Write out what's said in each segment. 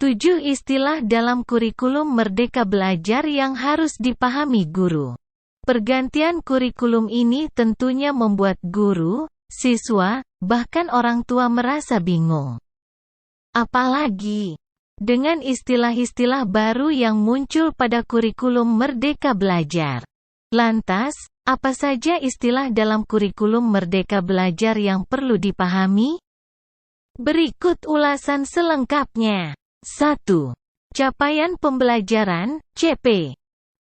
7 istilah dalam kurikulum Merdeka Belajar yang harus dipahami guru. Pergantian kurikulum ini tentunya membuat guru, siswa, bahkan orang tua merasa bingung. Apalagi dengan istilah-istilah baru yang muncul pada kurikulum Merdeka Belajar. Lantas, apa saja istilah dalam kurikulum Merdeka Belajar yang perlu dipahami? Berikut ulasan selengkapnya. 1. Capaian pembelajaran, CP.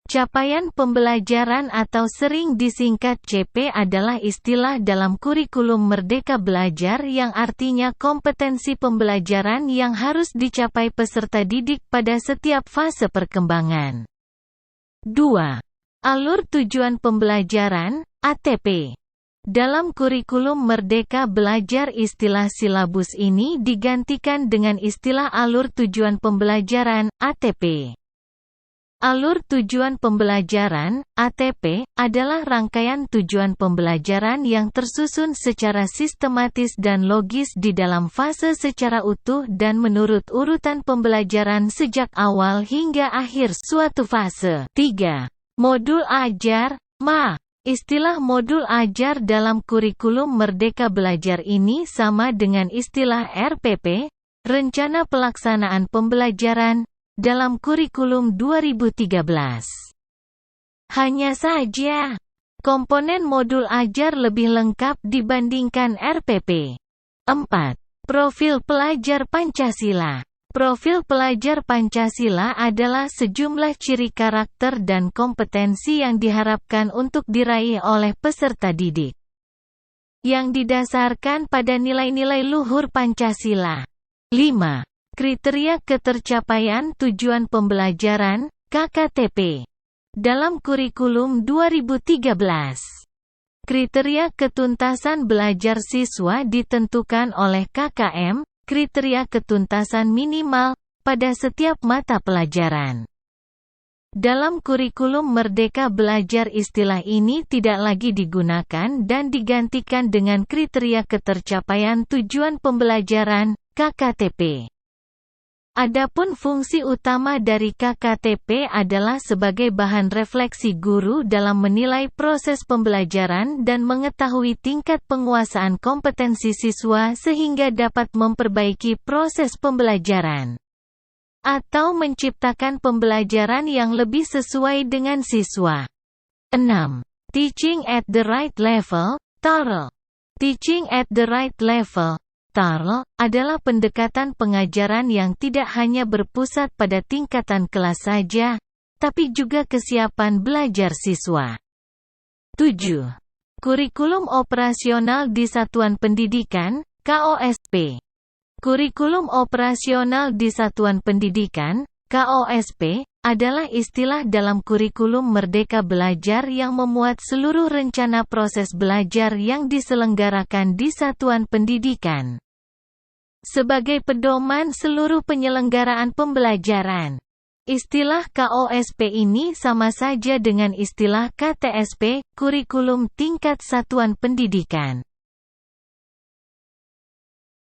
Capaian pembelajaran atau sering disingkat CP adalah istilah dalam kurikulum Merdeka Belajar yang artinya kompetensi pembelajaran yang harus dicapai peserta didik pada setiap fase perkembangan. 2. Alur tujuan pembelajaran, ATP. Dalam kurikulum Merdeka Belajar istilah silabus ini digantikan dengan istilah alur tujuan pembelajaran, ATP. Alur tujuan pembelajaran, ATP, adalah rangkaian tujuan pembelajaran yang tersusun secara sistematis dan logis di dalam fase secara utuh dan menurut urutan pembelajaran sejak awal hingga akhir suatu fase. 3. Modul ajar, MA. Istilah modul ajar dalam kurikulum Merdeka Belajar ini sama dengan istilah RPP, Rencana Pelaksanaan Pembelajaran, dalam kurikulum 2013. Hanya saja, komponen modul ajar lebih lengkap dibandingkan RPP. 4. Profil pelajar Pancasila. Profil pelajar Pancasila adalah sejumlah ciri karakter dan kompetensi yang diharapkan untuk diraih oleh peserta didik, yang didasarkan pada nilai-nilai luhur Pancasila. 5. Kriteria ketercapaian tujuan pembelajaran, KKTP. Dalam kurikulum 2013, kriteria ketuntasan belajar siswa ditentukan oleh KKM, kriteria ketuntasan minimal, pada setiap mata pelajaran. Dalam kurikulum Merdeka Belajar istilah ini tidak lagi digunakan dan digantikan dengan kriteria ketercapaian tujuan pembelajaran, KKTP. Adapun fungsi utama dari KKTP adalah sebagai bahan refleksi guru dalam menilai proses pembelajaran dan mengetahui tingkat penguasaan kompetensi siswa sehingga dapat memperbaiki proses pembelajaran atau menciptakan pembelajaran yang lebih sesuai dengan siswa. 6. Teaching at the right level, TARL. Teaching at the right level, TARL, adalah pendekatan pengajaran yang tidak hanya berpusat pada tingkatan kelas saja, tapi juga kesiapan belajar siswa. 7. Kurikulum operasional di Satuan Pendidikan, KOSP. Kurikulum operasional di Satuan Pendidikan, KOSP, adalah istilah dalam kurikulum Merdeka Belajar yang memuat seluruh rencana proses belajar yang diselenggarakan di satuan pendidikan sebagai pedoman seluruh penyelenggaraan pembelajaran. Istilah KOSP ini sama saja dengan istilah KTSP, kurikulum tingkat satuan pendidikan.